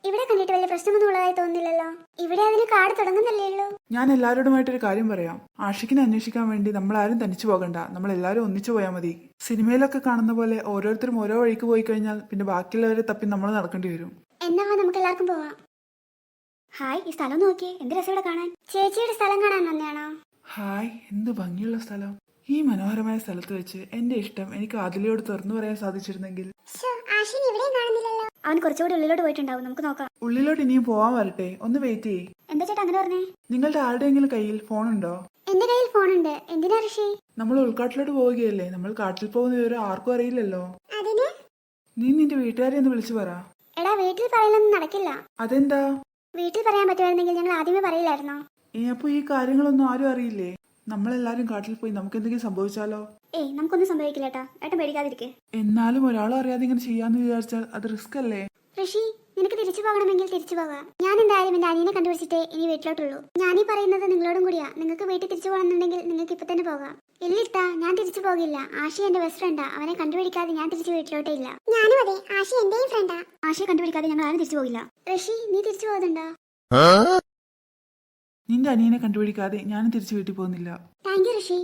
ഇവിടെ കണ്ടിട്ട് വലിയ പ്രശ്നമൊന്നും ഉള്ളതായി തോന്നുന്നില്ലല്ലോ. ഇവിടെ അതിന് കാട് തുടങ്ങുന്നല്ലേ ഉള്ളൂ. ഞാൻ എല്ലാവരോടുമായിട്ടൊരു കാര്യം പറയാം. ആഷിക്കിനെ അന്വേഷിക്കാൻ വേണ്ടി നമ്മൾ ആരും തനിച്ചു പോകണ്ട. നമ്മൾ എല്ലാവരും ഒന്നിച്ചു പോയാൽ മതി. സിനിമയിലൊക്കെ കാണുന്ന പോലെ ഓരോരുത്തരും ഓരോ വഴിക്ക് പോയി കഴിഞ്ഞാൽ പിന്നെ ബാക്കിയുള്ളവരെ തപ്പി നമ്മൾ നടക്കേണ്ടി വരും. എന്നാ നമുക്ക് എല്ലാവർക്കും പോവാം. ഹായ്, ഈ സ്ഥലം നോക്കിയേ, എന്ത് രസം ഇവിടെ കാണാൻ. ചേച്ചിയുടെ സ്ഥലം കാണാൻ വന്നെയാണോ? ഹായ്, എന്ത് ഭംഗിയുള്ള സ്ഥലം. ഈ മനോഹരമായ സ്ഥലത്ത് വെച്ച് എന്റെ ഇഷ്ടം എനിക്ക് ആദിലയോട് തുറന്നു പറയാൻ സാധിച്ചിരുന്നെങ്കിൽ. അവൻ കുറച്ചുകൂടി ഉള്ളിലോട്ട് പോയിട്ടുണ്ടാവും, നമുക്ക് നോക്കാം. ഉള്ളിലോട്ട് ഇനിയും പോവാൻ വരട്ടെ, ഒന്ന് വെയിറ്റ് ചെയ്യ്. എന്താ ചേട്ടാ അങ്ങനെ പറഞ്ഞേ? നിങ്ങളുടെ ആരുടെയെങ്കിലും കയ്യിൽ ഫോണുണ്ടോ? എന്റെ കയ്യിൽ ഫോണുണ്ട്. എന്തിനാ ഋഷി? നമ്മൾ ഉൾക്കാട്ടിലോട്ട് പോവുകയല്ലേ. നമ്മൾ കാട്ടിൽ പോകുന്ന വിവരം ആർക്കും അറിയില്ലല്ലോ. നീ നിന്റെ വീട്ടുകാരെ ഒന്ന് വിളിച്ചു പറ. എടാ, വീട്ടിൽ പറയലൊന്നും നടക്കില്ല. അതെന്താ? വീട്ടിൽ പറയാൻ പറ്റുമായിരുന്നെങ്കിൽ ഞങ്ങൾ ആദ്യമേ പറയില്ലായിരുന്നോ? അപ്പൊ ഈ കാര്യങ്ങളൊന്നും ആരും അറിയില്ലേ? നമ്മളെല്ലാരും കാട്ടിൽ പോയി നമുക്ക് എന്തെങ്കിലും സംഭവിച്ചാലോ? ഏയ്, നമുക്കൊന്നും സംഭവിക്കില്ല ഏട്ടാ. ഏട്ടൻ പേടിക്കാതിരിക്കെ. എന്നാലും ഒരാളും അറിയാതെ ഇങ്ങനെ ചെയ്യാന്ന് വിചാരിച്ചാൽ അത് റിസ്ക് അല്ലേ? ഋഷി, നിനക്ക് തിരിച്ചു പോകണമെങ്കിൽ തിരിച്ചു പോകാം. ഞാൻ എന്തായാലും എന്റെ അനിയനെ കണ്ടുപിടിച്ചിട്ടേ ഇനി വീട്ടിലോട്ടുള്ളൂ. ഞാനീ പറയുന്നത് നിങ്ങളോടും കൂടിയാ. നിങ്ങൾക്ക് വീട്ടിൽ തിരിച്ചു പോകണമെന്നുണ്ടെങ്കിൽ നിങ്ങൾക്ക് ഇപ്പൊ തന്നെ പോകാം. ഇല്ലിട്ടാ, ഞാൻ തിരിച്ചു പോകില്ല. ആഷി എന്റെ ബെസ്റ്റ് ഫ്രണ്ടാ. അവനെ കണ്ടുപിടിക്കാതെ ഞാൻ തിരിച്ചു വീട്ടിലോട്ടേ ഇല്ല. ഞാനും അതെ, ആഷി എന്റെയും ഫ്രണ്ടാ. ആഷിയെ കണ്ടുപിടിക്കാതെ ഞങ്ങൾ ആരും തിരിച്ചു പോകില്ല. ഋഷി, നീ തിരിച്ചു പോകുന്നുണ്ടോ? നിന്റെ അനിയനെ കണ്ടുപിടിക്കാതെ ഞാനും തിരിച്ചു വീട്ടിൽ പോകുന്നില്ല. താങ്ക് യു ഋഷി.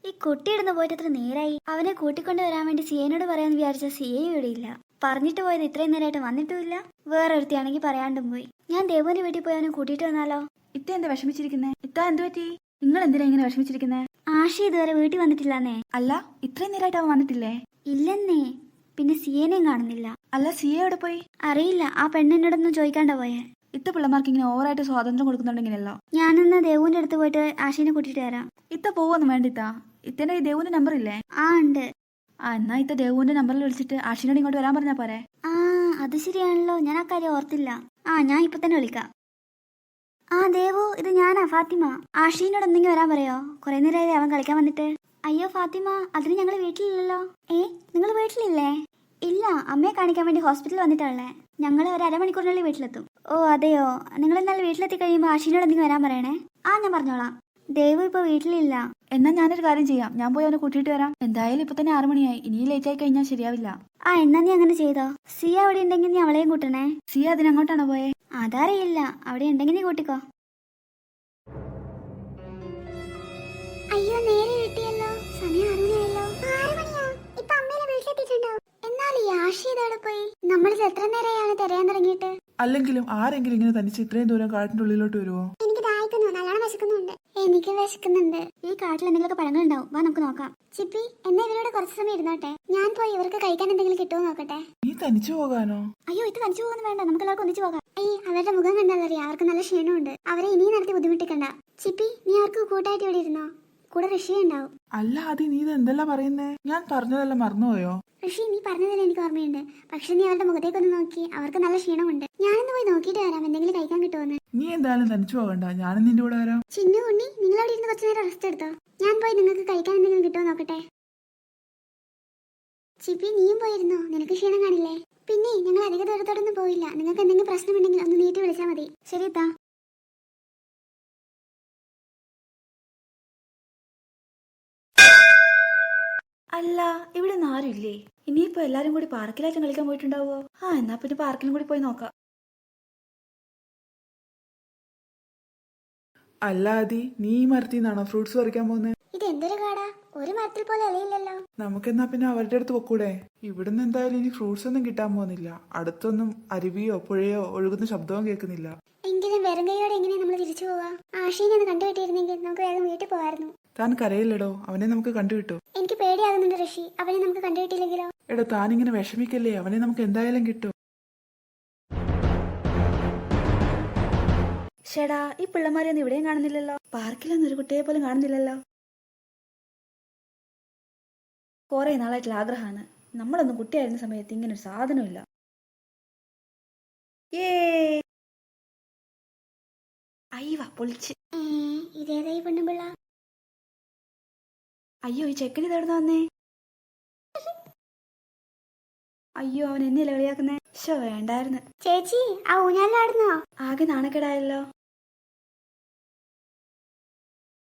ഈ കുട്ടിയിടുന്ന് പോയിട്ട് എത്ര നേരായി. അവനെ കൂട്ടിക്കൊണ്ട് വരാൻ വേണ്ടി സിയനോട് പറയാന്ന് വിചാരിച്ച സിയ ഇവിടെ ഇല്ല. പറഞ്ഞിട്ട് പോയത് ഇത്രയും നേരമായിട്ട് വന്നിട്ടുമില്ല. വേറൊരുത്തിയാണെങ്കിൽ പറയാണ്ടും പോയി. ഞാൻ ദേവുവിന്റെ വീട്ടിൽ പോയി അവനെ കൂട്ടിയിട്ട് വന്നാലോ? ഇത്ത എന്താ വിഷമിച്ചിരിക്കുന്നേ? ഇത്ത എന്ത് പറ്റി? നിങ്ങൾ എന്തിനാ ഇങ്ങനെ വിഷമിച്ചിരിക്കുന്നേ? ആഷി ഇതുവരെ വീട്ടിൽ വന്നിട്ടില്ലെന്നേ. അല്ല, ഇത്രയും നേരമായിട്ട് അവൻ വന്നിട്ടില്ലേ? ഇല്ലെന്നേ. പിന്നെ സിയനെയും കാണുന്നില്ല. അല്ല, സിയ എവിടെ പോയി? അറിയില്ല. ആ പെണ്ണിനോടൊന്നും ചോദിക്കാണ്ട പോയെ. ഇത്ത പിള്ളമാർക്ക് ഇങ്ങനെ ഓവറായിട്ട് സ്വാതന്ത്ര്യം കൊടുക്കുന്നുണ്ടെങ്കിലല്ലോ. ഞാനൊന്ന് ദേവുവിന്റെ അടുത്ത് പോയിട്ട് ആഷിനെ കൂട്ടിട്ട് വരാം. ഇത്ത പോവൊന്നും വേണ്ട ഇത്ത. ഇത്തന്റെ ഈ ദേവുവിന്റെ നമ്പർ ഇല്ലേ? ആ, ഉണ്ട്. എന്നാ ഇത്ത ദേവുവിന്റെ നമ്പറിൽ വിളിച്ചിട്ട് ആഷിനോട് ഇങ്ങോട്ട് വരാൻ പറഞ്ഞാ പോരെ? ആ, അത് ശരിയാണല്ലോ. ഞാൻ ആ കാര്യം ഓർത്തില്ല. ഞാൻ ഇപ്പൊ തന്നെ വിളിക്കാം. ആ ദേവു, ഇത് ഞാനാ, ഫാത്തിമ. ആഷീനോട് എന്തെങ്കിലും വരാൻ പറയോ? കുറെ നേരമായി അവൻ കളിക്കാൻ വന്നിട്ട്. അയ്യോ ഫാത്തിമ, അതിന് ഞങ്ങൾ വീട്ടിലില്ലല്ലോ. നിങ്ങൾ വീട്ടിലില്ലേ? ഇല്ല, അമ്മയെ കാണിക്കാൻ വേണ്ടി ഹോസ്പിറ്റലിൽ വന്നിട്ടുള്ളേ. ഞങ്ങൾ ഒരു അരമണിക്കൂറിനുള്ളിൽ വീട്ടിലെത്തും. ഓ അതെയോ? നിങ്ങൾ എന്നാൽ വീട്ടിലെത്തി കഴിയുമ്പോൾ ആഷീനോട് എന്തെങ്കിലും വരാൻ പറയണേ. ഞാൻ പറഞ്ഞോളാം. ദേവു ഇപ്പൊ വീട്ടിലില്ല. എന്നാ ഞാനൊരു കാര്യം ചെയ്യാം, ഞാൻ പോയി അവനെ കൂട്ടിയിട്ട് വരാം. എന്തായാലും ഇപ്പൊ തന്നെ 6 മണിയായി. ഇനി ലേറ്റ് ആയി കഴിഞ്ഞാൽ ശരിയാവില്ല. എന്നാ നീ അങ്ങനെ ചെയ്തോ. സിയ അവിടെ ഉണ്ടെങ്കിൽ നീ അവളെയും കൂട്ടണേ. സിയ അതിനങ്ങോട്ടാണോ പോയെ? അതറിയില്ല. അവിടെ ഉണ്ടെങ്കിൽ നീ കൂട്ടിക്കോ. അയ്യോ, നേരെ കിട്ടിയല്ലോ. സമയം 6 മണിയായല്ലോ. 6 മണിയാ? ഇപ്പൊ അമ്മേനെ വീട്ടിലെത്തിയിട്ടുണ്ടോ? എന്നാൽ ഈ ആഷി ഇതവിടെ പോയി. നമ്മളിത് എത്ര നേരമാണ് തിരയാൻ തുടങ്ങിയിട്ട്? അല്ലെങ്കിലും ആരെങ്കിലും ഇങ്ങനെ തനിച്ച് ഇത്രയും ദൂരം കാട്ടിന്റെ ഉള്ളിലോട്ട് വരുമോ? എനിക്ക് ദാഹിക്കുന്നു, നല്ലോണം വിശക്കുന്നുണ്ട്. എനിക്ക് വിശക്കുന്നുണ്ട്. ഈ കാട്ടിൽ എന്തെങ്കിലുമൊക്കെ പഴങ്ങൾ ഉണ്ടാവും. വാ, നമുക്ക് നോക്കാം. ചിപ്പി, എന്നാ ഇവരോട് കുറച്ച് സമയം ഇരുന്നോട്ടെ. ഞാൻ പോയി ഇവർക്ക് കഴിക്കാൻ എന്തെങ്കിലും കിട്ടുമോ നോക്കട്ടെ. നീ തനിച്ചു പോകാനോ? അയ്യോ, ഇത് തനിച്ചു പോകുന്നു വേണ്ട. നമുക്ക് എല്ലാവർക്കും ഒന്നിച്ചു പോകാം. അവരുടെ മുഖം കണ്ടാലറിയാം അവർക്ക് നല്ല ക്ഷീണമുണ്ട്. അവരെ ഇനിയും നടത്തി ബുദ്ധിമുട്ടിക്കണ്ട. ചിപ്പി, നീ അവർക്ക് കൂട്ടായിട്ട് ഇവിടെ ഇരുന്നോ. കൂടെ ഋഷി ഉണ്ടാവും. അല്ല ആദി, നീ ഇത് എന്തെല്ലാം പറയുന്നേ? ഞാൻ പറഞ്ഞതെല്ലാം മറന്നുപോയോ? ഋഷി, നീ പറഞ്ഞതിൽ എനിക്ക് ഓർമ്മയുണ്ട്. പക്ഷെ നീ അവരുടെ മുഖത്തേക്കൊന്ന് നോക്കി. അവർക്ക് നല്ല ക്ഷീണമുണ്ട്. ഞാനൊന്ന് പോയി നോക്കിയിട്ട് വരാം എന്തെങ്കിലും കഴിക്കാൻ കിട്ടുമെന്ന്. നീ എന്തായാലും തനിച്ചു പോകണ്ട, ഞാനും നിന്റെ കൂടെ വരാം. ചിന്നു ഉണ്ണി, നിങ്ങൾ അവിടെ ഇരുന്ന് കുറച്ചു നേരം റെസ്റ്റ് എടുത്തോ. ഞാൻ പോയി നിങ്ങൾക്ക് കഴിക്കാൻ എന്തെങ്കിലും കിട്ടുമോ നോക്കട്ടെ. ചിപ്പി, നീയും പോയിരുന്നോ? നിനക്ക് ക്ഷീണം കാണില്ലേ? പിന്നെ ഞങ്ങൾ അധിക ദൂരത്തോടൊന്നും പോയില്ല. നിങ്ങൾക്ക് എന്തെങ്കിലും പ്രശ്നമുണ്ടെങ്കിൽ ഒന്ന് നീട്ടി വിളിച്ചാൽ മതി. ശരി താ. അല്ല, ഇവിടെ ഒന്നും ആരുമില്ലേ? ഇനിയിപ്പോ എല്ലാരും കൂടി പാർക്കിലായിട്ട് കളിക്കാൻ പോയിട്ടുണ്ടാവോ? എന്നാ പിന്നെ പാർക്കിലും കൂടി പോയി നോക്കാം. അല്ല ആദി, നീ ഈ മരത്തിൽ നിന്നാണോ ഫ്രൂട്ട്സ് പറിക്കാൻ പോകുന്നത്? ഇത് എന്തൊരു കാടാ, ഒരു മരത്തിൽ പോലെ അലയില്ലല്ലോ. നമുക്കെന്നാ പിന്നെ അവരുടെ അടുത്ത് പൊക്കൂടെ? ഇവിടുന്ന് എന്തായാലും ഇനി ഫ്രൂട്ട്സ് ഒന്നും കിട്ടാൻ പോകുന്നില്ല. അടുത്തൊന്നും അരുവിയോ പുഴയോ ഒഴുകുന്ന ശബ്ദവും കേൾക്കുന്നില്ല. എങ്കിലും വെറും കൈയോടെ എങ്ങനെയാ നമ്മൾ തിരിച്ചു പോവാ? ആഷീനെ ഒന്ന് കണ്ടുകിട്ടിയിരുന്നെങ്കിൽ നമുക്ക് വേഗം വീട്ടിൽ പോവായിരുന്നു. താൻ കരയില്ലടോ, അവനെ നമുക്ക് കണ്ടുകിട്ടു. എനിക്ക് പേടിയാകുന്നുണ്ട് ഋഷി. അവനെ നമുക്ക് കണ്ടുകിട്ടില്ലെങ്കിലോ? എടോ, താനിങ്ങനെ വിഷമിക്കല്ലേ. അവനെ നമുക്ക് എന്തായാലും കിട്ടും. ഷെടാ, ഈ പിള്ളമാരെയൊന്നും ഇവിടെയും കാണുന്നില്ലല്ലോ. പാർക്കിലൊന്നും ഒരു കുട്ടിയെ പോലും കാണുന്നില്ലല്ലോ. കുറെ നാളായിട്ടുള്ള ആഗ്രഹമാണ്. നമ്മളൊന്നും കുട്ടിയായിരുന്ന സമയത്ത് ഇങ്ങനെ ഒരു സാധനമില്ല. അയ്യവാ, പൊളിച്ച്. ഇതേതായി പെണ്ണുപിള്ള? അയ്യോ, ഈ ചെക്കൻ ഇതെവിടുന്ന് വന്നേ? അയ്യോ, അവൻ എന്നെ കളിയാക്കുന്നേ. വേണ്ടായിരുന്നു. ചേച്ചി, ആ ഊഞ്ഞാലാടുന്നോ? ആകെ നാണക്കേടായല്ലോ.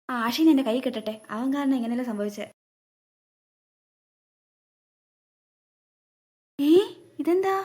ആഷിന് എന്റെ കൈ കിട്ടട്ടെ. അവൻ കാരണം എങ്ങനെയല്ല സംഭവിച്ചേ. ഇതെന്താ?